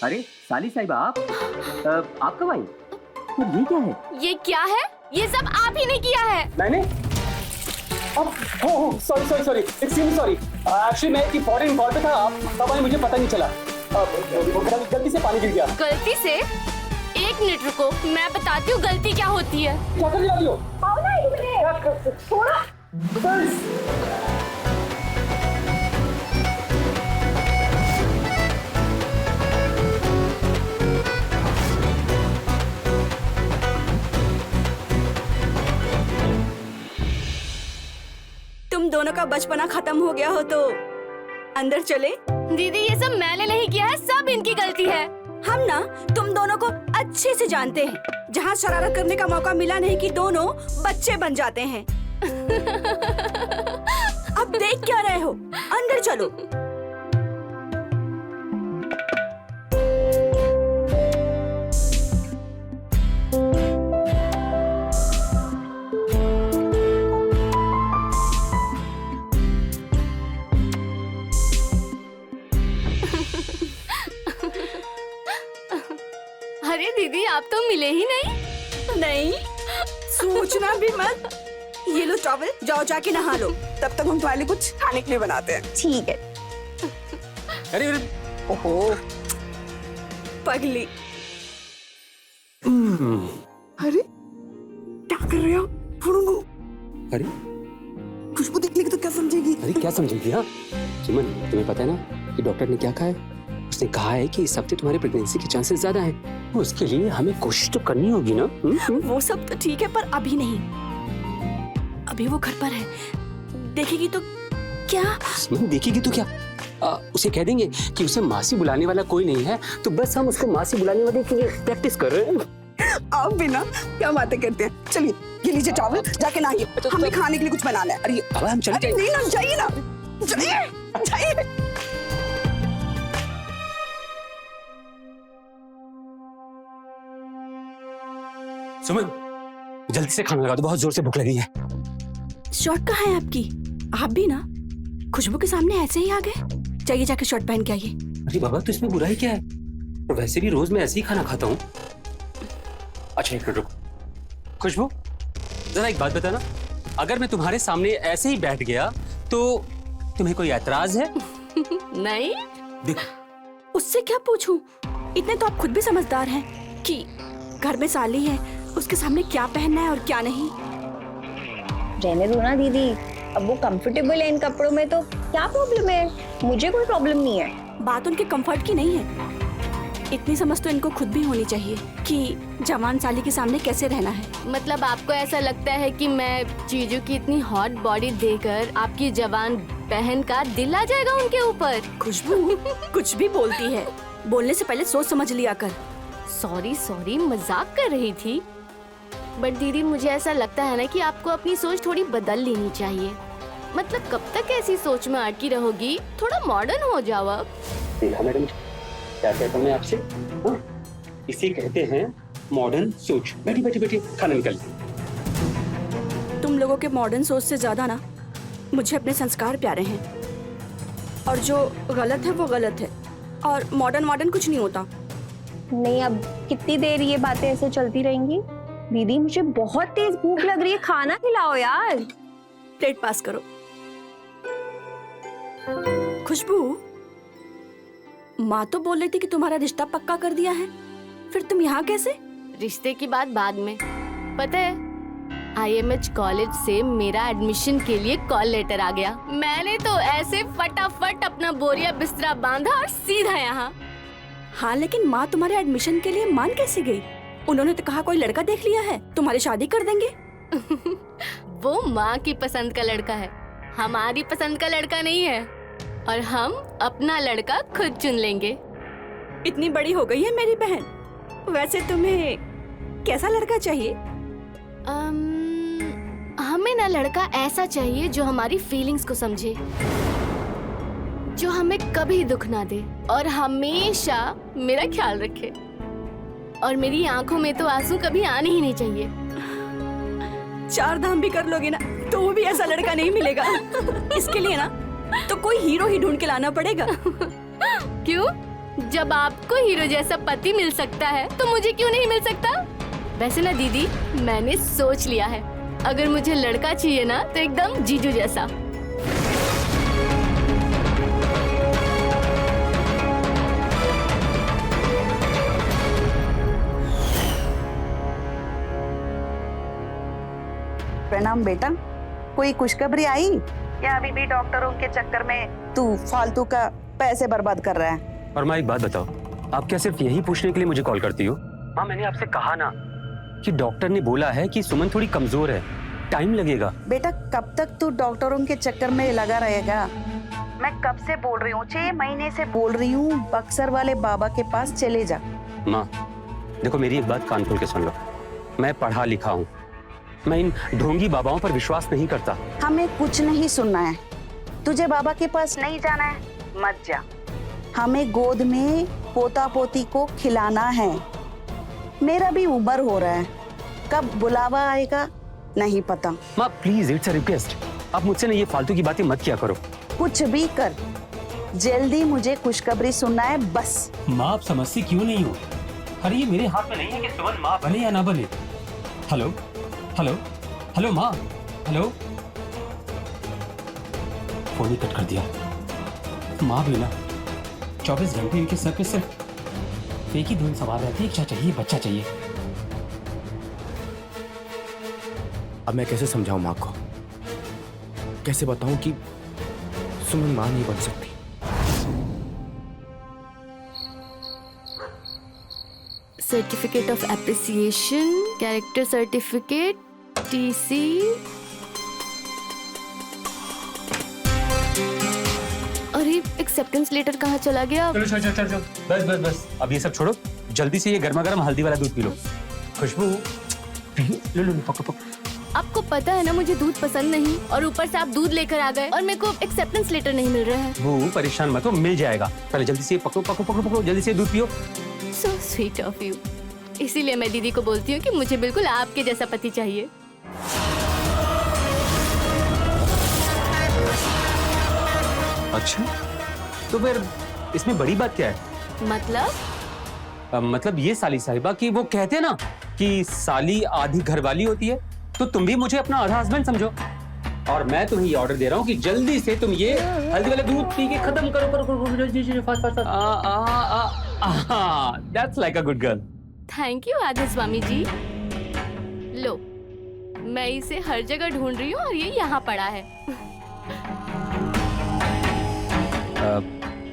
अरे साली साहिबा आप कब आई? और ये क्या है? ये क्या है? ये सब आप ही ने किया है। मैंने? Sorry extremely sorry. एक्चुअली मैं एक इम्पोर्टेंट कॉल पे था, तब मुझे पता नहीं चला। गलती से पानी गिर गया। गलती से? एक मिनट रुको, मैं बताती हूँ गलती क्या होती है। क्या कर रही हो? थोड़ा तुम दोनों का बचपना खत्म हो गया हो तो अंदर चले। दीदी ये सब मैंने नहीं किया है, सब इनकी गलती है। हम ना तुम दोनों को अच्छे से जानते हैं। जहाँ शरारत करने का मौका मिला नहीं कि दोनों बच्चे बन जाते हैं। अब देख क्या रहे हो, अंदर चलो। अरे दीदी आप तो मिले ही नहीं। नहीं, सोचना भी मत। ये लो टॉवल, जाओ जाके नहा लो। तब तक हम तुम्हारे लिए कुछ खाने के लिए बनाते हैं। ठीक है। अरे ओहो पगली। अरे क्या कर रहे हो? अरे खुशबू देख लेगी तो क्या समझेगी? अरे क्या समझेगी? हाँ सुमन, तुम्हें पता है ना कि डॉक्टर ने क्या कहा है? उसने कहा है कि इस हफ्ते तुम्हारी प्रेगनेंसी के चांसेस ज्यादा हैं। उसके लिए हमें कोशिश तो करनी होगी ना। वो सब तो ठीक है, पर अभी नहीं। अभी वो घर पर है, देखेगी तो क्या? सुमन देखेगी तो क्या? उसे कह देंगे कि उसे मासी बुलाने वाला कोई नहीं है, तो बस हम उसको मासी बुलाने वाले के लिए प्रैक्टिस कर रहे हैं। आप भी ना क्या बातें करते हैं। चलिए ये लीजिए टॉवल, जाके नहाइए। हमें खाने के लिए कुछ बनाना है। अरे अब हम चलते हैं। नहीं ना, जाइए ना, जाइए। सुमन जल्दी से खाना लगा दो, बहुत जोर से भूख लगी है। शर्ट कहाँ है आपकी? आप भी ना खुशबू के सामने ऐसे ही आ गए। जाइए जाके शर्ट पहन के आइए। अरे बाबा तो इसमें बुराई क्या है? और वैसे भी रोज मैं ऐसे ही खाना खाता हूँ। अच्छा एक मिनट रुको। खुशबू जरा एक बात बताना, अगर मैं तुम्हारे सामने ऐसे ही बैठ गया तो तुम्हें कोई ऐतराज है? नहीं। देखो उससे क्या पूछूं? इतने तो आप खुद भी समझदार हैं कि घर में साली है, उसके सामने क्या पहनना है और क्या नहीं। रहने दो ना दीदी, अब वो कंफर्टेबल है इन कपड़ों में तो क्या प्रॉब्लम है? मुझे कोई प्रॉब्लम नहीं है। बात उनके कंफर्ट की नहीं है, इतनी समझ तो इनको खुद भी होनी चाहिए कि जवान साली के सामने कैसे रहना है। मतलब आपको ऐसा लगता है कि मैं जीजू की इतनी हॉट बॉडी देखकर आपकी जवान बहन का दिल आ जाएगा उनके ऊपर? खुशबू कुछ भी बोलती है, बोलने से पहले सोच समझ लिया कर। सॉरी मजाक कर रही थी। बट दीदी मुझे ऐसा लगता है ना कि आपको अपनी सोच थोड़ी बदल लेनी चाहिए। मतलब कब तक ऐसी सोच में अटकी रहोगी? थोड़ा मॉडर्न हो जाओ अब। देखा मैडम क्या कहता हूँ मैं आपसे? इसे कहते हैं मॉडर्न सोच। बैठी खाना निकल। तुम लोगों के मॉडर्न सोच से ज्यादा ना मुझे अपने संस्कार प्यारे हैं, और जो गलत है वो गलत है, और मॉडर्न कुछ नहीं होता। नहीं, अब कितनी देर ये बातें ऐसे चलती रहेंगी? दीदी मुझे बहुत तेज भूख लग रही है, खाना खिलाओ यार। प्लेट पास करो। खुशबू, माँ तो बोल रही थी कि तुम्हारा रिश्ता पक्का कर दिया है, फिर तुम यहाँ कैसे? रिश्ते की बात बाद में। पता है IMH कॉलेज से मेरा एडमिशन के लिए कॉल लेटर आ गया। मैंने तो ऐसे फटाफट अपना बोरिया बिस्तरा बांधा और सीधा यहाँ। हाँ, लेकिन माँ तुम्हारे एडमिशन के लिए मान कैसे गई? उन्होंने तो कहा कोई लड़का देख लिया है, तुम्हारी शादी कर देंगे। वो माँ की पसंद का लड़का है, हमारी पसंद का लड़का नहीं है, और हम अपना लड़का खुद चुन लेंगे। इतनी बड़ी हो गई है मेरी बहन, वैसे तुम्हें कैसा लड़का चाहिए? हमें ना लड़का ऐसा चाहिए जो हमारी फीलिंग्स को समझे, जो हमें कभी दुख ना दे और हमेशा मेरा ख्याल रखे। और मेरी आंखों में तो आंसू कभी आने ही नहीं चाहिए। 4 धाम भी कर लोगे ना तो वो भी ऐसा लड़का नहीं मिलेगा। इसके लिए ना तो कोई हीरो ही ढूंढ के लाना पड़ेगा। क्यों? जब आपको हीरो जैसा पति मिल सकता है तो मुझे क्यों नहीं मिल सकता? वैसे ना दीदी, मैंने सोच लिया है, अगर मुझे लड़का चाहिए ना तो एकदम जीजू जैसा। प्रणाम बेटा, कोई खुशखबरी आई या अभी भी डॉक्टरों के चक्कर में तू फालतू का पैसे बर्बाद कर रहा है? और माँ एक बात बताओ, आप क्या सिर्फ यही पूछने के लिए मुझे कॉल करती हो? माँ मैंने आपसे कहा ना कि डॉक्टर ने बोला है कि सुमन थोड़ी कमजोर है, टाइम लगेगा। बेटा कब तक तू डॉक्टरों के चक्कर में लगा रहेगा? मैं कब से बोल रही हूँ, 6 महीने से बोल रही हूँ, बक्सर वाले बाबा के पास चले जा। माँ देखो, मेरी एक बात कान खोल के सुन लो, मैं पढ़ा लिखा हूँ, मैं इन ढोंगी बाबाओं पर विश्वास नहीं करता। हमें कुछ नहीं सुनना है, तुझे बाबा के पास नहीं जाना है, मत जा। हमें गोद में पोता पोती को खिलाना है। मेरा भी उम्र हो रहा है, कब बुलावा आएगा नहीं पता। माँ प्लीज, इट्स अ रिक्वेस्ट, आप मुझसे ना ये फालतू की बातें मत किया करो। कुछ भी कर, जल्दी मुझे खुशखबरी सुनना है बस। माँ आप समझती क्यों नहीं हो? अरे ये मेरे हाथ में नहीं है कि सुमन माँ बने या ना बने। हेलो हेलो हेलो माँ, हेलो। फोन ही कट कर दिया। माँ भी ना 24 घंटे इनके सर पे सिर्फ एक ही धुन सवार रहती है, क्या चाहिए, बच्चा चाहिए। अब मैं कैसे समझाऊं माँ को, कैसे बताऊं कि सुमन माँ नहीं बन सकती? Certificate of appreciation, character certificate, TC. अरे एक्सेप्टेंस लेटर कहाँ चला गया? चलो बस अब ये सब छोड़ो, जल्दी से ये गर्मा गर्म हल्दी वाला दूध पी लो। खुशबू लो, पकड़ो। आपको पता है ना मुझे दूध पसंद नहीं, और ऊपर से आप दूध लेकर आ गए और मेरे को एक्सेप्टेंस लेटर नहीं मिल रहा है। वो परेशान मत हो, मिल जाएगा। पहले जल्दी से पकड़ो, जल्दी से दूध पियो। So sweet of you. इसीलिए मैं दीदी को बोलती हूँ कि मुझे बिल्कुल आपके जैसा पति चाहिए। अच्छा, तो फिर इसमें बड़ी बात क्या है? मतलब ये साली साहिबा की वो कहते हैं ना कि साली आधी घरवाली होती है, तो तुम भी मुझे अपना आधा हस्बैंड समझो। और मैं तुम्हें ये ऑर्डर दे रहा हूँ कि जल्दी से तुम ये हल्दी वाला दूध पी के खत्म करो, fast. That's like a good girl. Thank you आधे स्वामी जी। लो, मैं इसे हर जगह ढूंढ रही हूँ और ये यहाँ पड़ा है।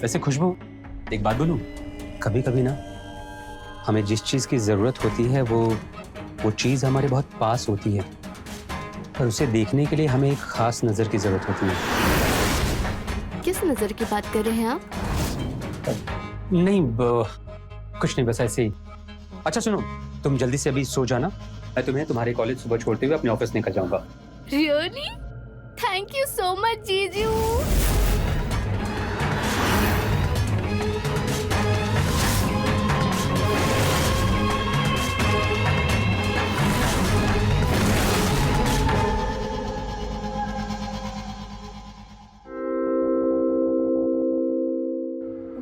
वैसे खुशबू एक बात बोलूं, कभी कभी ना हमें जिस चीज की जरूरत होती है वो चीज हमारे बहुत पास होती है, पर उसे देखने के लिए हमें एक खास नजर की जरूरत होती है। किस नजर की बात कर रहे हैं आप? नहीं कुछ नहीं, बस ऐसे ही। अच्छा सुनो, तुम जल्दी से अभी सो जाना, मैं तुम्हें तुम्हारे कॉलेज सुबह छोड़ते हुए अपने ऑफिस निकल जाऊंगा। Really? Thank you so much जीजू।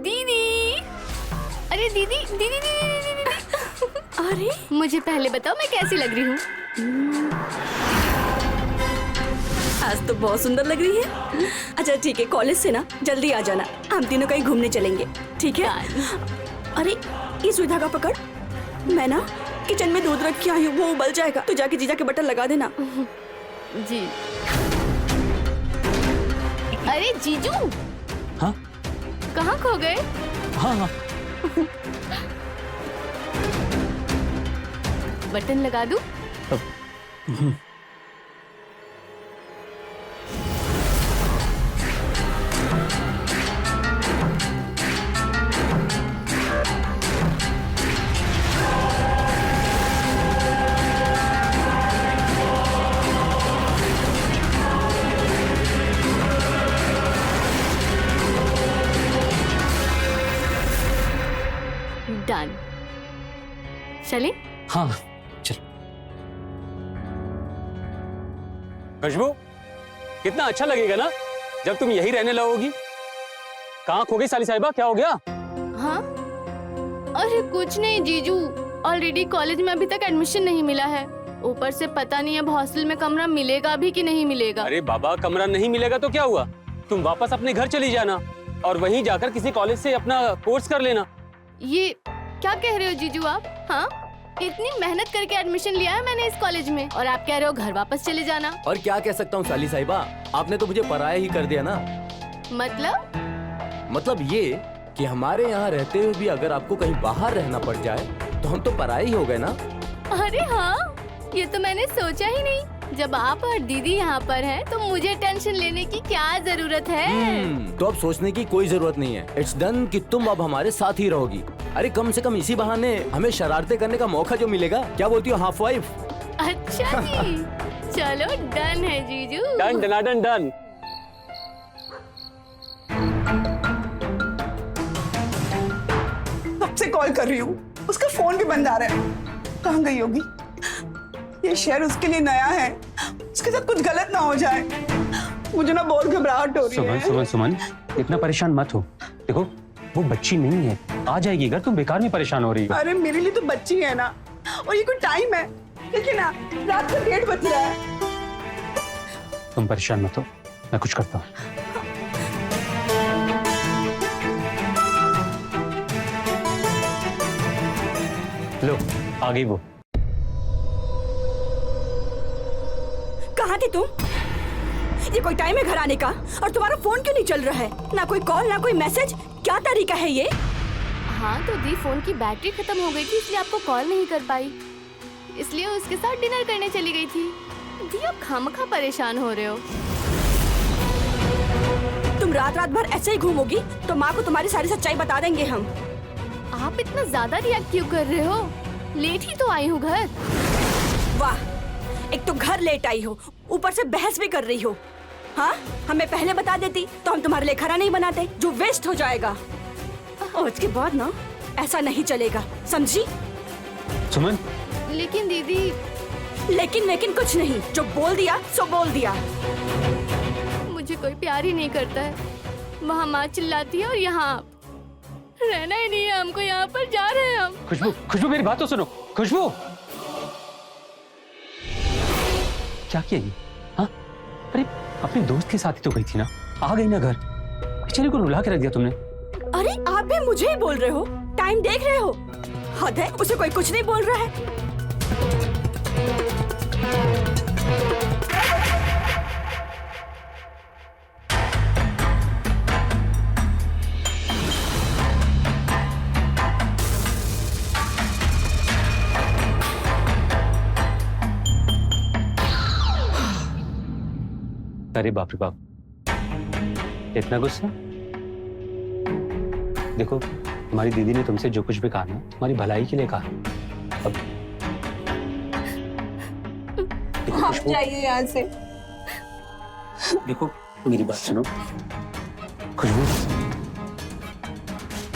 दीदी दीदी दीदी दीदी दीदी। अरे मुझे पहले बताओ मैं कैसी लग रही हूँ? आज तो बहुत सुंदर लग रही है। अच्छा ठीक है, कॉलेज से ना जल्दी आ जाना, हम तीनों कहीं घूमने चलेंगे, ठीक है? अरे ये सुविधा का पकड़, मैं ना किचन में दूध रख के आई हूँ, वो उबल जाएगा, तो जाके जीजा के बटन लगा देना। जी। अरे जीजू। हाँ? कहाँ खो गए? हाँ। बटन लगा दूं? डन। चले? हाँ चल। खुशबू, कितना अच्छा लगेगा ना जब तुम यही रहने लगोगी। कहाँ खो गई साली साहिबा, क्या हो गया? हाँ अरे कुछ नहीं जीजू, ऑलरेडी कॉलेज में अभी तक एडमिशन नहीं मिला है। ऊपर से पता नहीं अब हॉस्टल में कमरा मिलेगा भी कि नहीं मिलेगा। अरे बाबा, कमरा नहीं मिलेगा तो क्या हुआ, तुम वापस अपने घर चली जाना और वहीं जाकर किसी कॉलेज से अपना कोर्स कर लेना। ये क्या कह रहे हो जीजू आप? हाँ, इतनी मेहनत करके एडमिशन लिया है मैंने इस कॉलेज में और आप कह रहे हो घर वापस चले जाना। और क्या कह सकता हूँ साली साहिबा, आपने तो मुझे पराया ही कर दिया ना। मतलब ये कि हमारे यहाँ रहते हुए भी अगर आपको कहीं बाहर रहना पड़ जाए तो हम तो पराये ही हो गए ना। अरे हाँ, ये तो मैंने सोचा ही नहीं। जब आप और दीदी यहाँ पर हैं, तो मुझे टेंशन लेने की क्या जरूरत है? तो अब सोचने की कोई जरूरत नहीं है। इट्स डन कि तुम अब हमारे साथ ही रहोगी। अरे कम से कम इसी बहाने हमें शरारतें करने का मौका जो मिलेगा। क्या बोलती हो हाफ वाइफ? अच्छा जी, चलो डन है जीजू। Done done done. कब से कॉल कर रही हूँ, उसका फोन भी बंद आ रहा है। कहाँ गई होगी? ये शहर उसके लिए नया है, उसके साथ कुछ गलत ना हो जाए। मुझे ना बहुत घबराहट हो रही है। सुमन, इतना परेशान मत हो। देखो, वो बच्ची नहीं है, आ जाएगी घर, तुम बेकार में परेशान हो रही हो। अरे मेरे लिए तो बच्ची है ना, और ये कोई टाइम है? देखिए ना, रात का 1:30 बज रहा है। तुम परेशान मत हो, मैं कुछ करता हूँ। लो, आ गई वो। कहाँ थी तुम? ये कोई टाइम है घर आने का? और तुम्हारा फोन क्यों नहीं चल रहा है? ना कोई कॉल ना कोई मैसेज, क्या तरीका है ये? हाँ तो दी, फोन की बैटरी खत्म हो गई थी इसलिए आपको कॉल नहीं कर पाई, इसलिए उसके साथ डिनर करने चली गई थी। दी आप खामखा परेशान हो रहे हो। तुम रात रात भर ऐसे ही घूमोगी तो माँ को तुम्हारी सारी सच्चाई बता देंगे हम। आप इतना ज्यादा रिएक्ट क्यों कर रहे हो? लेट ही तो आई हूँ घर। वाह, एक तो घर लेट आई हो, ऊपर से बहस भी कर रही हो। हाँ, हमें पहले बता देती तो हम तुम्हारे लिए खाना नहीं बनाते, जो वेस्ट हो जाएगा। और इसके बाद ना ऐसा नहीं चलेगा, समझी? सुमन, लेकिन दीदी। लेकिन कुछ नहीं, जो बोल दिया सो बोल दिया। मुझे कोई प्यार ही नहीं करता है। वहाँ माँ चिल्लाती है और यहाँ आप। रहना ही नहीं है हमको, यहाँ पर जा रहे हैं हम। खुशबू मेरी बात तो सुनो। खुशबू, क्या किया ये? हाँ, अरे अपने दोस्त के साथ ही तो गई थी ना, आ गई ना घर, बेचारे को रुला के रख दिया तुमने। अरे आप भी मुझे ही बोल रहे हो? टाइम देख रहे हो? हद है, उसे कोई कुछ नहीं बोल रहा है। अरे बाप रे बाप, इतना गुस्सा? देखो, तुम्हारी दीदी ने तुमसे जो कुछ भी कहा ना, तुम्हारी भलाई के लिए कहा। अब देखो आप जाइए यहाँ से। देखो मेरी बात सुनो खुशबू,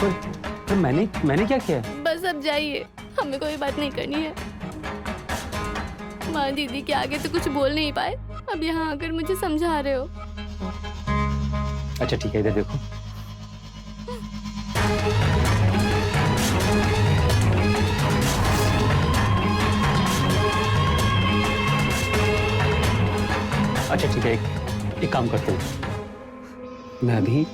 पर मैंने क्या किया? बस अब जाइए, हमें कोई बात नहीं करनी है। माँ दीदी के आगे तो कुछ बोल नहीं पाए, अब यहाँ आकर मुझे समझा रहे हो। अच्छा ठीक है, इधर देखो। अच्छा ठीक है, एक काम करते हैं, मैं अभी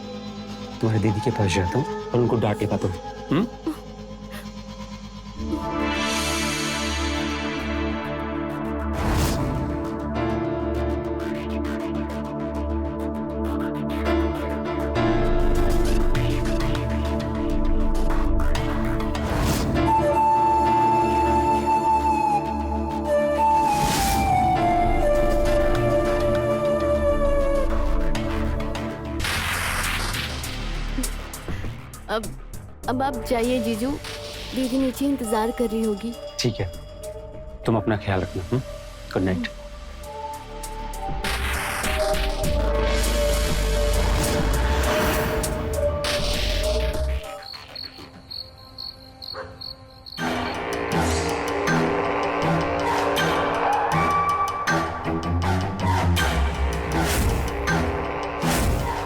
तुम्हारी दीदी के पास जाता हूँ और उनको डांट के पाता हूँ। अब आप जाइए जीजू, दीदी नीचे इंतजार कर रही होगी। ठीक है, तुम अपना ख्याल रखना। Good night.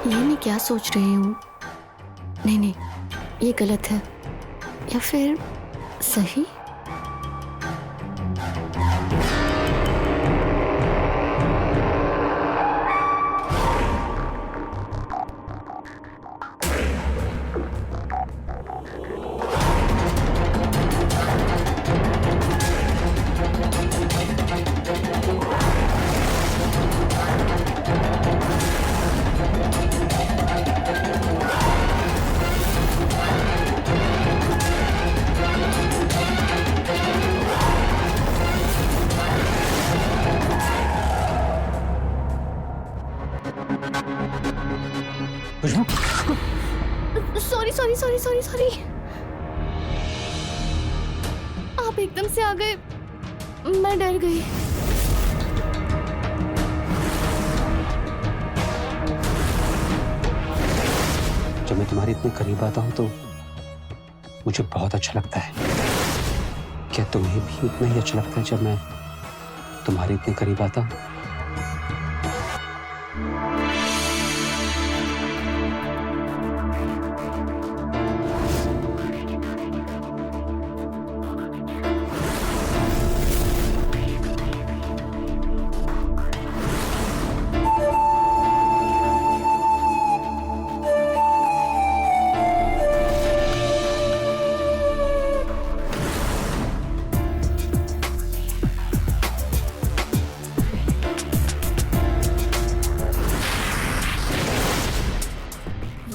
ये मैं क्या सोच रही हूँ? नहीं, ये गलत है। या फिर सही? Sorry sorry sorry sorry sorry, आप एकदम से आ गए, मैं डर गई। जब मैं तुम्हारे इतने करीब आता हूँ तो मुझे बहुत अच्छा लगता है। क्या तुम्हें भी उतना ही अच्छा लगता है जब मैं तुम्हारे इतने करीब आता हूँ?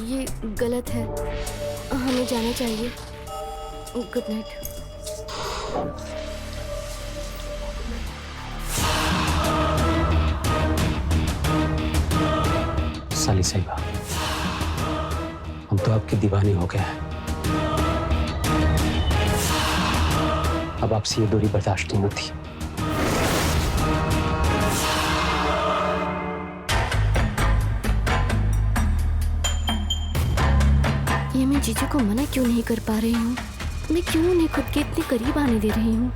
ये गलत है, हमें जाना चाहिए। Good night. साली सही बात, हम तो आपके दीवाने हो गए हैं। अब आपसे ये दूरी बर्दाश्त नहीं होती। ये मैं जीजू को मना क्यों नहीं कर पा रही हूँ? मैं क्यों उन्हें खुद के इतने करीब आने दे रही हूँ?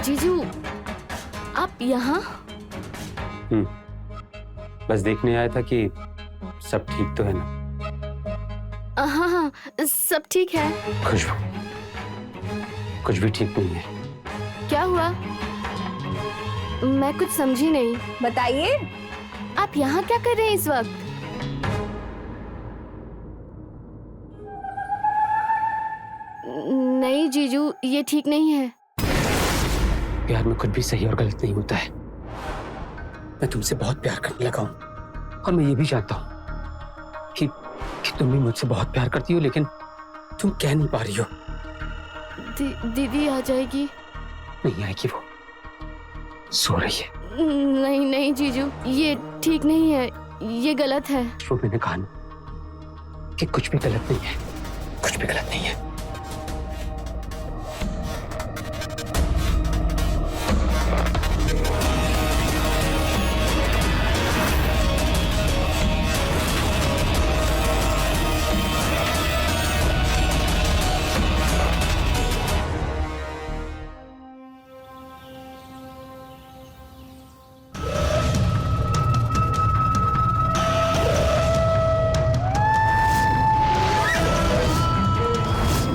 जीजू, आप यहाँ? बस देखने आया था कि सब ठीक तो है ना। हाँ हाँ, सब ठीक है। खुशबू, कुछ भी ठीक नहीं है। क्या हुआ? मैं कुछ समझी नहीं। बताइए। आप यहाँ क्या कर रहे हैं इस वक्त? नहीं जीजू, ये ठीक नहीं है। प्यार में कुछ भी सही और गलत नहीं होता है। मैं तुमसे बहुत प्यार करने लगा हूँ और मैं ये भी जानता हूँ कि तुम भी मुझसे बहुत प्यार करती हो, लेकिन तुम कह नहीं पा रही हो। दीदी आ जाएगी। नहीं आएगी, वो सो रही है। नहीं नहीं जीजू, ये ठीक नहीं है, ये गलत है। वो मैंने कहा ना कि कुछ भी गलत नहीं है, कुछ भी गलत नहीं है।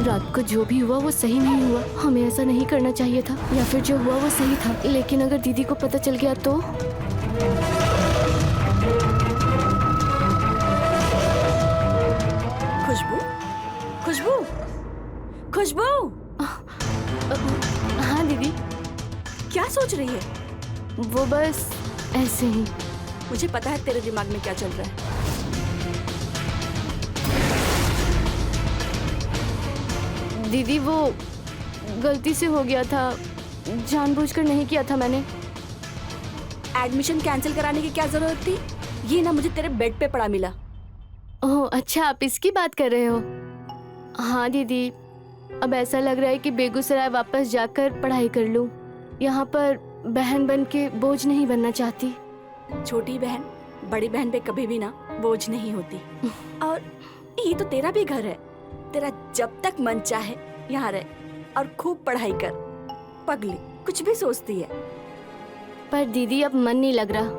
रात को जो भी हुआ वो सही नहीं हुआ। हमें ऐसा नहीं करना चाहिए था, या फिर जो हुआ वो सही था। लेकिन अगर दीदी को पता चल गया तो? खुशबू, खुशबू, खुशबू, हाँ दीदी। क्या सोच रही है? वो बस ऐसे ही। मुझे पता है तेरे दिमाग में क्या चल रहा है। दीदी वो गलती से हो गया था, जानबूझकर नहीं किया था मैंने। एडमिशन कैंसिल कराने की क्या जरूरत थी? ये ना मुझे तेरे बेड पे पड़ा मिला। ओह अच्छा, आप इसकी बात कर रहे हो? हाँ दीदी, अब ऐसा लग रहा है कि बेगूसराय वापस जाकर पढ़ाई कर लूं। यहाँ पर बहन बन के बोझ नहीं बनना चाहती। छोटी बहन बड़ी बहन पे कभी भी ना बोझ नहीं होती। और ये तो तेरा भी घर है, तेरा जब तक मन चाहे यहाँ रह और खूब पढ़ाई कर। पगली कुछ भी सोचती है। पर दीदी अब मन नहीं लग रहा,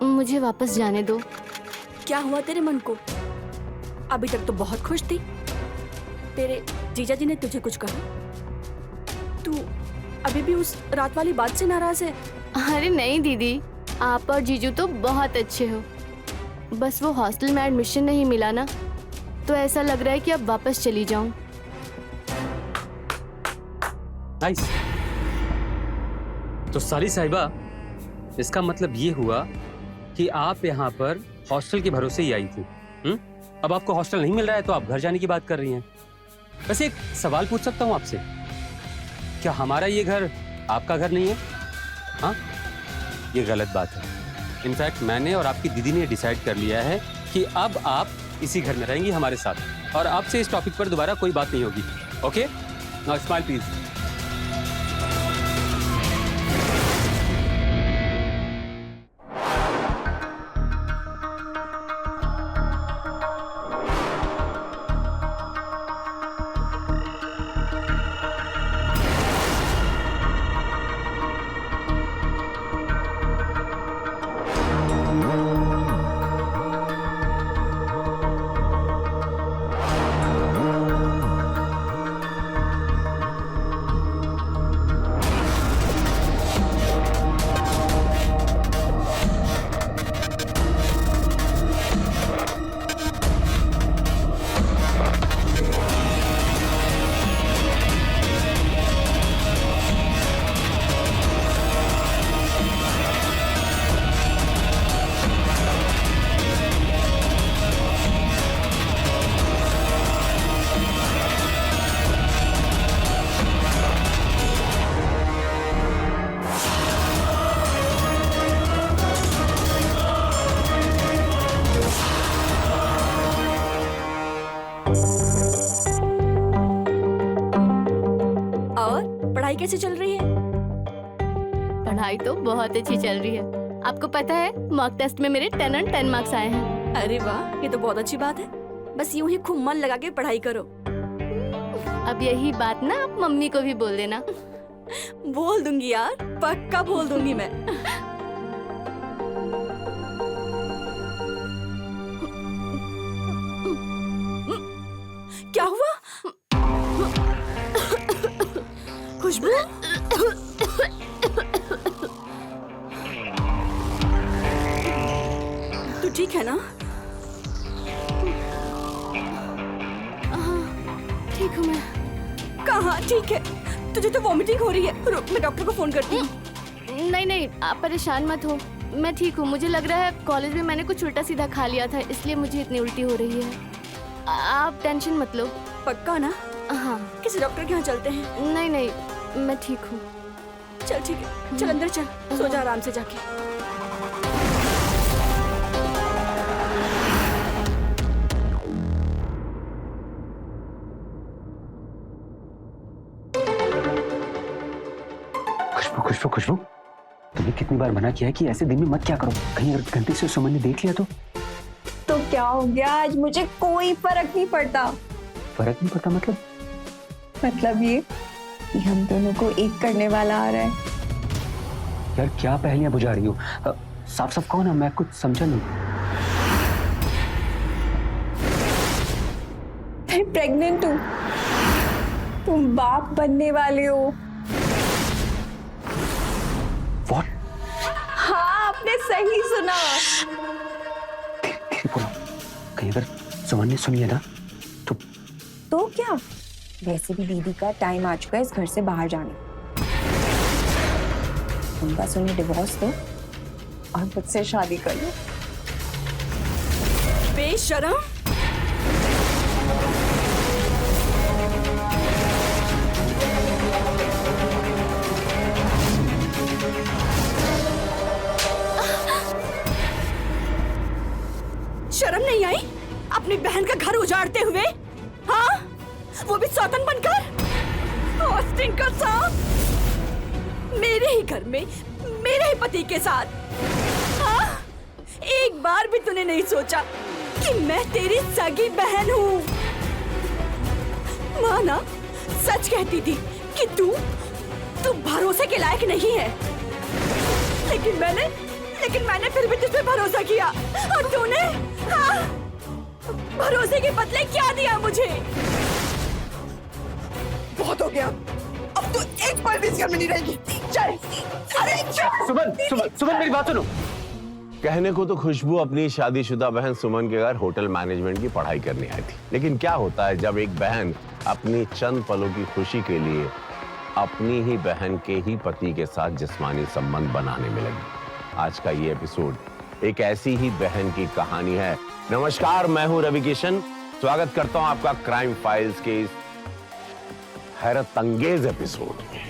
मुझे वापस जाने दो। क्या हुआ तेरे मन को? अभी तक तो बहुत खुश थी। तेरे जीजा जी ने तुझे कुछ कहा? तू अभी भी उस रात वाली बात से नाराज है? अरे नहीं दीदी, आप और जीजू तो बहुत अच्छे हो। बस वो हॉस्टल में एडमिशन नहीं मिला ना, तो ऐसा लग रहा है कि अब वापस चली जाऊं। नाइस। तो साली साहिबा, इसका मतलब ये हुआ कि आप यहाँ पर हॉस्टल के भरोसे ही आई थी। अब आपको हॉस्टल नहीं मिल रहा है तो आप घर जाने की बात कर रही हैं। वैसे एक सवाल पूछ सकता हूँ आपसे, क्या हमारा ये घर आपका घर नहीं है? हाँ, ये गलत बात है। इनफैक्ट मैंने और आपकी दीदी ने डिसाइड कर लिया है कि अब आप इसी घर में रहेंगी हमारे साथ, और आपसे इस टॉपिक पर दोबारा कोई बात नहीं होगी। Okay, now smile please. पढ़ाई कैसे चल रही है? पढ़ाई तो बहुत अच्छी चल रही है। आपको पता है मॉक टेस्ट में मेरे 10 और 10 मार्क्स आए हैं। अरे वाह, ये तो बहुत अच्छी बात है। बस यूं ही खूब मन लगा के पढ़ाई करो। अब यही बात ना आप मम्मी को भी बोल देना। बोल दूंगी यार, पक्का बोल दूंगी मैं। क्या हुआ? खुशबू, तू ठीक है ना? ठीक हूँ मैं। कहाँ ठीक है? तुझे तो वॉमिटिंग हो रही है। रुक, मैं डॉक्टर को फोन करती हूँ। नहीं नहीं, आप परेशान मत हो, मैं ठीक हूँ। मुझे लग रहा है कॉलेज में मैंने कुछ उल्टा सीधा खा लिया था, इसलिए मुझे इतनी उल्टी हो रही है। आप टेंशन मत लो। पक्का ना? हाँ। किसी डॉक्टर के यहाँ चलते हैं? नहीं नहीं, मैं ठीक हूँ। चल ठीक है, चल अंदर चल, सो जा आराम से जाके। खुशबू, खुशबू, तुम्हें कितनी बार मना किया है कि ऐसे दिन में मत क्या करो। कहीं अगर गलती से सुमन ने देख लिया तो क्या हो गया? आज मुझे कोई फर्क नहीं पड़ता। फर्क नहीं पड़ता मतलब? मतलब ये कि हम दोनों को एक करने वाला आ रहा है। यार क्या पहेलियां बुझा रही हो? साफ साफ कौन है? मैं कुछ समझा नहीं। मैं प्रेग्नेंट हूँ, तुम बाप बनने वाले हो। What? हाँ, आपने सही सुना। कहीं अगर सुमन ने सुनी है ना तो क्या? वैसे भी दीदी का टाइम आ चुका है इस घर से बाहर जाने। उनका सुनिए डिवोर्स दो और मुझसे शादी कर लो। बेशरम। शर्म नहीं आई अपनी बहन का घर उजाड़ते हुए? हाँ, वो भी सौतन बनकर ऑस्टिन का साथ मेरे ही घर में मेरे ही पति के साथ। हाँ? एक बार भी तूने नहीं सोचा कि मैं तेरी सगी बहन हूँ। माँ ना सच कहती थी कि तू भरोसे के लायक नहीं है, लेकिन मैंने फिर भी तुझ पे भरोसा किया और तूने हाँ, भरोसे के बदले क्या दिया मुझे? बहुत हो गया, अब तो एक पल भी इस घर में नहीं रहेगी। चल। अरे सुमन मेरी बात सुनो। कहने को तो खुशबू अपनी शादीशुदा बहन सुमन के घर होटल मैनेजमेंट की पढ़ाई करने आई थी, लेकिन क्या होता है जब एक बहन अपनी चंद पलों की खुशी के लिए अपनी ही बहन के ही पति के साथ जिस्मानी संबंध बनाने में लगी। आज का ये एपिसोड एक ऐसी ही बहन की कहानी है। नमस्कार, मैं हूं रवि किशन। स्वागत करता हूं आपका क्राइम फाइल्स के इस हैरत अंगेज एपिसोड में,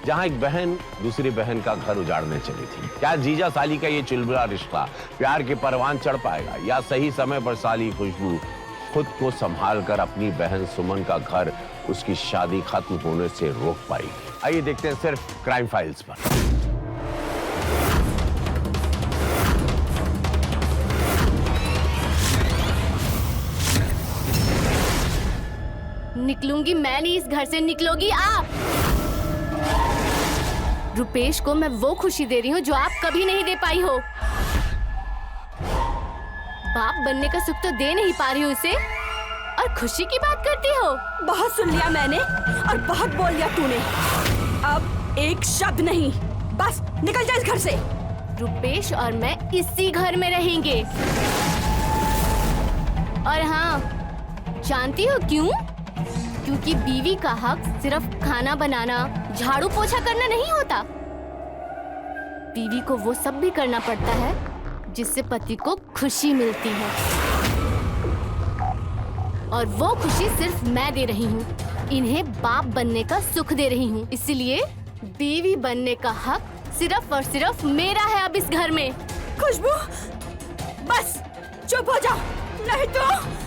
जहां एक बहन दूसरी बहन का घर उजाड़ने चली थी। क्या जीजा साली का ये चुलबुला रिश्ता प्यार के परवान चढ़ पाएगा, या सही समय पर साली खुशबू खुद को संभाल कर अपनी बहन सुमन का घर उसकी शादी खत्म होने से रोक पाएगी? आइए देखते हैं सिर्फ क्राइम फाइल्स पर। निकलूंगी मैं नहीं, इस घर से निकलोगी आप। रुपेश को मैं वो खुशी दे रही हूँ जो आप कभी नहीं दे पाई हो। बाप बनने का सुख तो दे नहीं पा रही हूँ उसे, और खुशी की बात करती हो। बहुत सुन लिया मैंने और बहुत बोल लिया तूने। अब एक शब्द नहीं, बस निकल जा इस घर से। रुपेश और मैं इसी घर में रहेंगे। और हाँ, जानती हो क्यों? क्योंकि बीवी का हक सिर्फ खाना बनाना, झाड़ू पोछा करना नहीं होता। बीवी को वो सब भी करना पड़ता है जिससे पति को खुशी मिलती है, और वो खुशी सिर्फ मैं दे रही हूँ। इन्हें बाप बनने का सुख दे रही हूँ, इसलिए बीवी बनने का हक सिर्फ और सिर्फ मेरा है अब इस घर में। खुशबू, बस चुप हो जा, नहीं तो।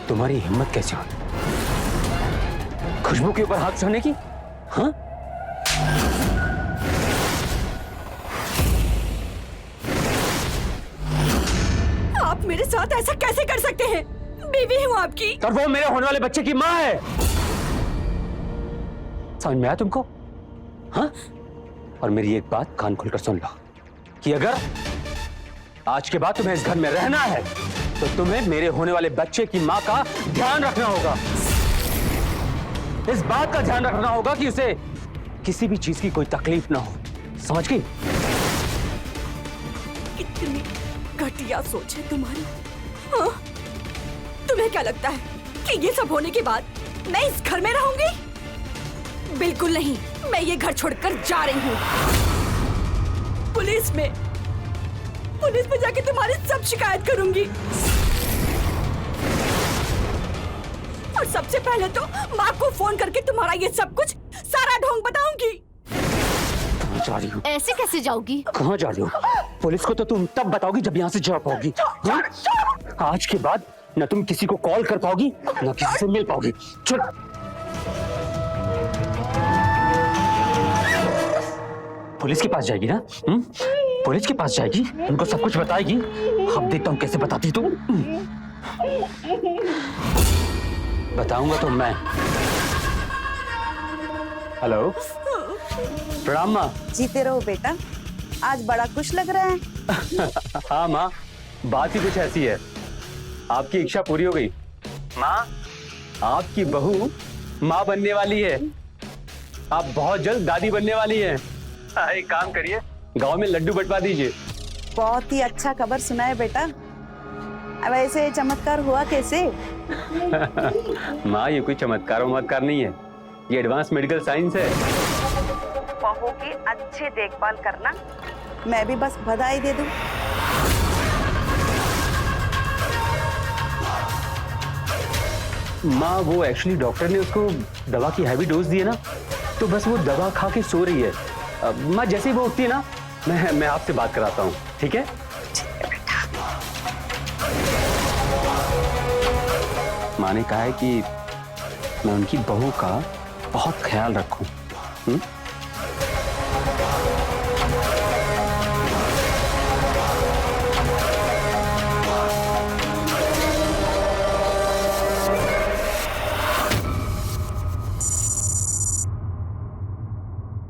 तुम्हारी हिम्मत कैसे हुई खुशबू के ऊपर हाथ चढ़ने की? हाँ? आप मेरे साथ ऐसा कैसे कर सकते हैं? बीवी हूँ आपकी। और वो मेरे होने वाले बच्चे की माँ है। समझ में आया तुमको? हाँ? और मेरी एक बात कान खोलकर सुन लो कि अगर आज के बाद तुम्हें इस घर में रहना है तो तुम्हें मेरे होने वाले बच्चे की माँ का ध्यान रखना होगा। इस बात का ध्यान रखना होगा कि उसे किसी भी चीज की कोई तकलीफ ना हो। समझ गई? कितनी घटिया सोच है तुम्हारी। हाँ? तुम्हें क्या लगता है कि ये सब होने के बाद मैं इस घर में रहूंगी? बिल्कुल नहीं, मैं ये घर छोड़कर जा रही हूँ। पुलिस में जाके तुम्हारी सब शिकायत करूंगी, और सबसे पहले तो माँ को फोन करके तुम्हारा ये सब कुछ सारा ढोंग बताऊंगी। कहाँ जा रही हो? ऐसे कैसे जाओगी? कहाँ जा रही हो? पुलिस को तो तुम तब बताओगी जब यहाँ से जा पाओगी। हाँ? आज के बाद न तुम किसी को कॉल कर पाओगी न किसी से मिल पाओगी। चल। पुलिस के पास जाएगी ना? पुलिस के पास जाएगी, उनको सब कुछ बताएगी। अब देखता हूँ कैसे बताती तू। बताऊंगा तो मैं। हेलो, प्रणाम माँ। जीते रहो बेटा, आज बड़ा खुश लग रहा है। हाँ माँ, बात ही कुछ ऐसी है। आपकी इच्छा पूरी हो गई माँ। आपकी बहू माँ बनने वाली है। आप बहुत जल्द दादी बनने वाली हैं। एक काम करिए, गांव में लड्डू बंटवा दीजिए। बहुत ही अच्छा खबर सुना है बेटा। अब ऐसे चमत्कार हुआ कैसे? माँ, ये कोई चमत्कार वमत्कार नहीं है, ये एडवांस मेडिकल साइंस है। बहू की अच्छी देखभाल करना, मैं भी बस बधाई दे दूं। माँ, वो एक्चुअली डॉक्टर ने उसको दवा की हैवी डोज दी है ना, तो बस वो दवा खा के सो रही है। माँ, जैसे ही वो उठती है ना, मैं आपसे बात कराता हूँ, ठीक है? ठीक है बेटा। माँ ने कहा है कि मैं उनकी बहू का बहुत ख्याल रखूं।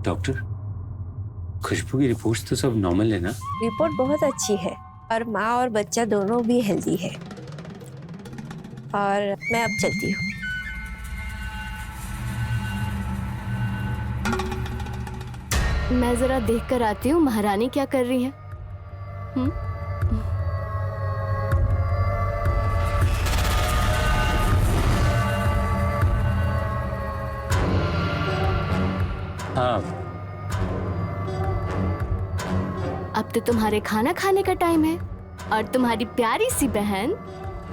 डॉक्टर, खुशबू की रिपोर्ट्स तो सब नॉर्मल है ना? रिपोर्ट बहुत अच्छी है और माँ और बच्चा दोनों भी हेल्दी है। और मैं अब चलती हूँ। मैं जरा देख कर आती हूँ महारानी क्या कर रही है। हाँ, अब तो तुम्हारे खाना खाने का टाइम है और तुम्हारी प्यारी सी बहन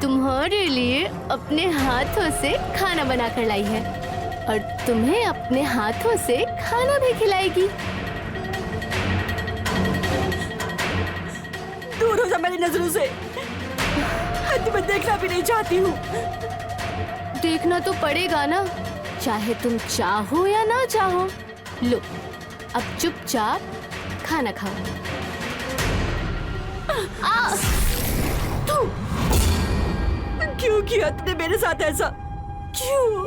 तुम्हारे लिए अपने हाथों से खाना बनाकर लाई है और तुम्हें अपने हाथों से खाना भी खिलाएगी। दूर हो जा मेरी नजरों से। मैं देखना भी नहीं चाहती हूँ। देखना तो पड़ेगा ना, चाहे तुम चाहो या ना चाहो। लो, अब चुपचाप खाना खाओ। तू क्यों किया तूने मेरे साथ ऐसा? क्यों?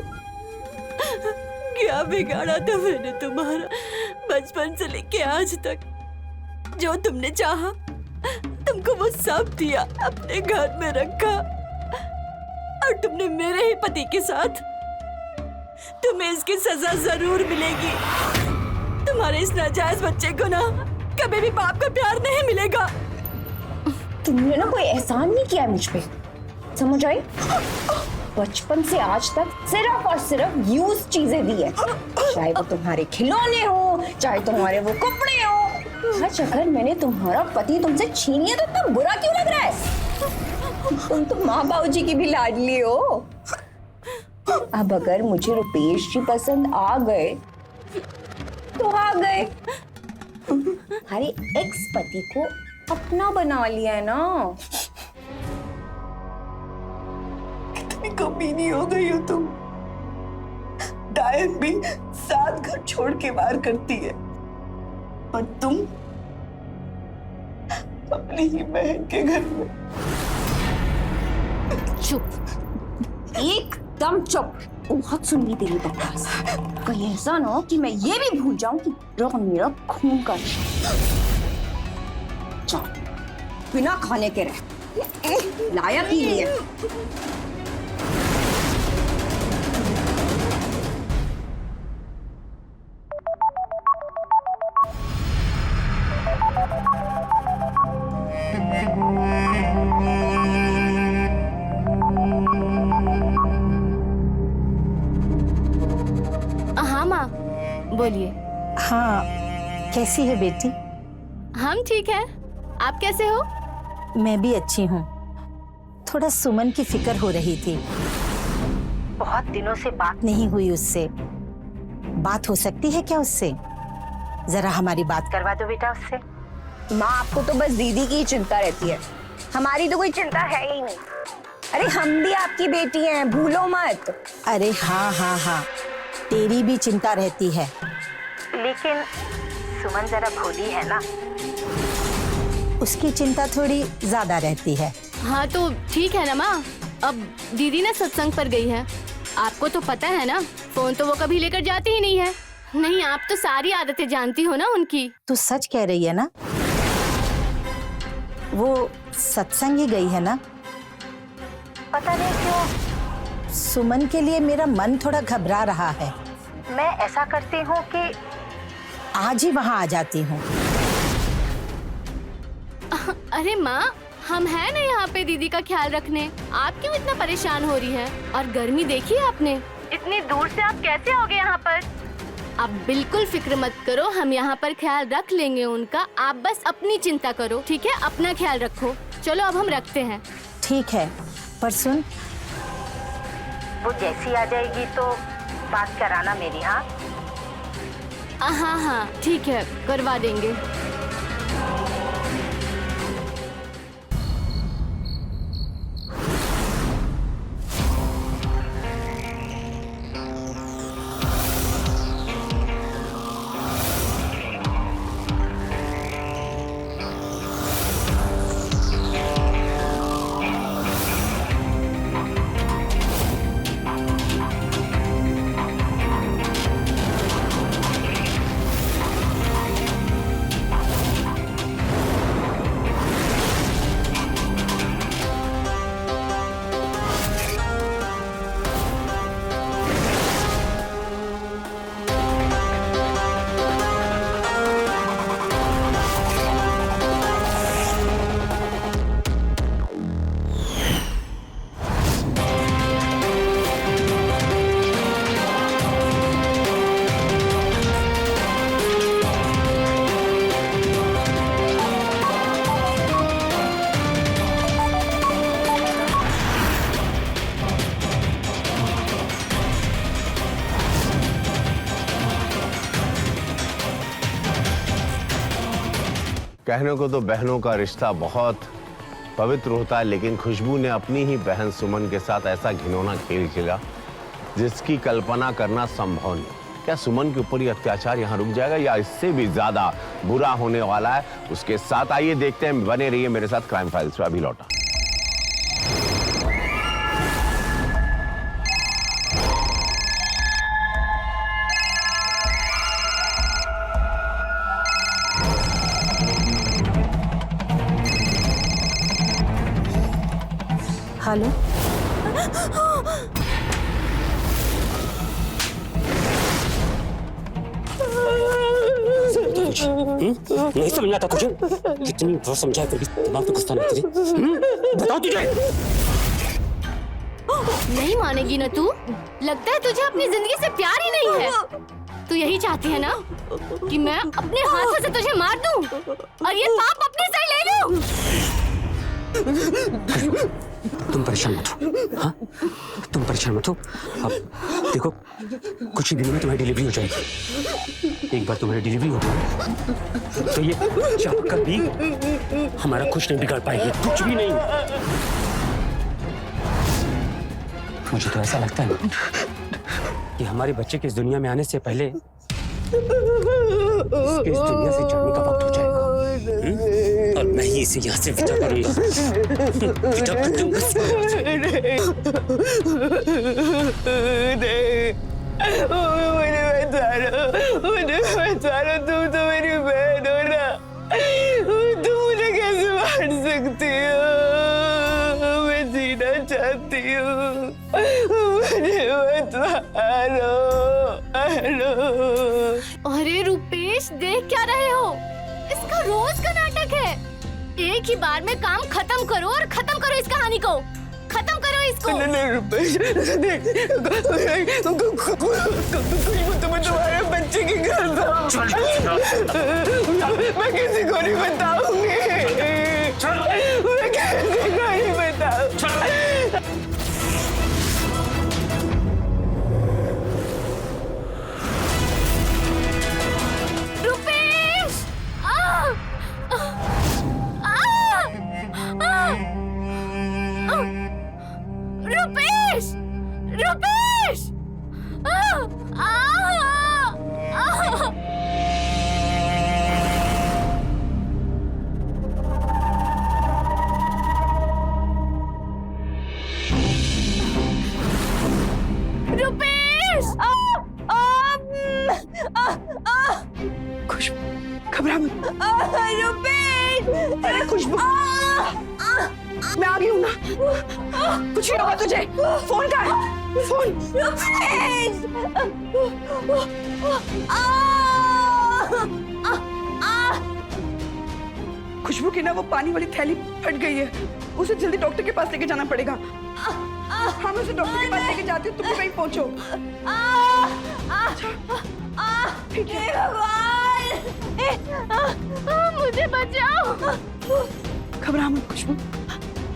क्या बिगाड़ा था मैंने तुम्हारा बचपन से लेके आज तक? जो तुमने चाहा तुमको वो सब दिया, अपने घर में रखा और तुमने मेरे ही पति के साथ। तुम्हें इसकी सजा जरूर मिलेगी। तुम्हारे इस नाजायज बच्चे को ना कभी भी बाप का प्यार नहीं मिलेगा। तुमने ना कोई एहसान नहीं किया मुझ पे, समझ आई? बचपन से आज तक सिर्फ और सिर्फ यूज चीजें दी है, चाहे वो तुम्हारे खिलौने हो, चाहे तुम्हारे वो कपड़े हो। आज अगर मैंने तुम्हारा पति तुमसे छीन लिया तो इतना बुरा क्यों लग रहा है? तुम तो माँ बाबूजी की भी लाडली हो। अब अगर मुझे रुपेश जी पसंद आ गए तो आ गए। हमारे एक्स पति को अपना बना लिया है ना। कितनी कमीनी हो गई हो तुम। डायन भी साथ घर छोड़ के बाहर करती है और तुम अपनी ही बहन के घर में। चुप, एकदम चुप। बहुत सुन ली तेरी बकवास। कहीं ऐसा ना हो कि मैं ये भी भूल जाऊं कि तेरा मेरा खून का रिश्ता। जाओ, बिना खाने के रह, लायक ही नहीं है। हाँ माँ, बोलिए। हाँ, कैसी है बेटी? हम ठीक है, आप कैसे हो? मैं भी अच्छी हूँ। थोड़ा सुमन की फिक्र हो रही थी। बहुत दिनों से बात नहीं हुई उससे। बात हो सकती है क्या उससे? जरा हमारी बात करवा दो बेटा उससे। माँ, आपको तो बस दीदी की ही चिंता रहती है, हमारी तो कोई चिंता है ही नहीं। अरे हम भी आपकी बेटी हैं, भूलो मत। अरे हाँ हाँ हाँ, तेरी भी चिंता रहती है, लेकिन सुमन जरा भोली है ना, उसकी चिंता थोड़ी ज्यादा रहती है। हाँ तो ठीक है ना माँ। अब दीदी ना सत्संग पर गई है, आपको तो पता है ना, फोन तो वो कभी लेकर जाती ही नहीं है। नहीं, आप तो सारी आदतें जानती हो ना उनकी। तू सच कह रही है ना? वो सत्संग ही गई है ना? पता नहीं क्यों सुमन के लिए मेरा मन थोड़ा घबरा रहा है। मैं ऐसा करती हूँ कि आज ही वहाँ आ जाती हूँ। अरे माँ, हम हैं ना यहाँ पे दीदी का ख्याल रखने। आप क्यों इतना परेशान हो रही हैं? और गर्मी देखी है आपने? इतनी दूर से आप कैसे आओगे यहाँ पर? आप बिल्कुल फिक्र मत करो, हम यहाँ पर ख्याल रख लेंगे उनका। आप बस अपनी चिंता करो, ठीक है? अपना ख्याल रखो। चलो अब हम रखते हैं। ठीक है, पर सुन, वो जैसी आ जाएगी तो बात कराना मेरी। हाँ हाँ हाँ ठीक है, करवा देंगे। कहने को तो बहनों का रिश्ता बहुत पवित्र होता है, लेकिन खुशबू ने अपनी ही बहन सुमन के साथ ऐसा घिनौना खेल खेला जिसकी कल्पना करना संभव नहीं। क्या सुमन के ऊपर ये अत्याचार यहाँ रुक जाएगा या इससे भी ज्यादा बुरा होने वाला है उसके साथ? आइए देखते हैं, बने रहिए मेरे साथ क्राइम फाइल्स पे। अभी लौटा। हेलो, नहीं समझ आता तुझे? कितनी बार समझाया फिर भी दिमाग पे घुसता नहीं तेरे। बताओ तुझे। नहीं मानेगी ना तू? लगता है तुझे अपनी जिंदगी से प्यार ही नहीं है। तू यही चाहती है ना कि मैं अपने हाथों से तुझे मार दूं और ये पाप अपने सर ले लूं? तुम परेशान मत हो, हाँ? तुम परेशान मत हो। अब देखो, कुछ ही दिनों में तुम्हारी डिलीवरी हो जाएगी। एक बार तुम्हारी डिलीवरी हो गई तो ये चाह कर भी हमारा कुछ नहीं बिगाड़ पाएगी, कुछ भी नहीं। मुझे तो ऐसा लगता है कि हमारे बच्चे के इस दुनिया में आने से पहले इसके इस दुनिया से जाने का वक्त हो जाएगा। और मैं ही इसे यहाँ से विदा करूंगा। मुझे बचा लो, तुम तो मेरी बहन हो ना, तुम मुझे कैसे मार सकती हो? मैं जीना चाहती हूँ, मुझे मत मारो। अरे रुपेश, देख क्या रहे हो? इसका रोज का नाटक है। एक ही बार में काम खत्म करो और खत्म करो इस कहानी को। खत्म करो इसको। नहीं रुपेश, तुम्हें तुम्हारे बच्चे की गलत। मैं किसी को नहीं बताऊंगी। मैं किसी को नहीं बताऊंगी। रुपेश! रुपेश! रुपेश! खुशबू, घबरा मत। रुपेश! अरे खुशबू, मैं आ गई हूँ ना। कुछ नहीं होगा तुझे। फोन कहाँ है? फोन। खुशबू की ना वो पानी वाली थैली फट गई है, उसे जल्दी डॉक्टर के पास लेके जाना पड़ेगा। हाँ, मैं उसे डॉक्टर के पास लेके जाती हूँ, तुम भी वहीं पहुँचो। ठीक है। मुझे बचाओ। घबरा मत खुशबू,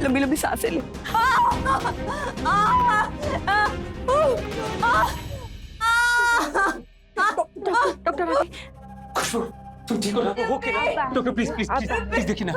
लंबी लंबी सांसें ले। डॉक्टर खुशबू, तुम ठीक हो ना? ओके ना? Doctor please please please please देखिए ना।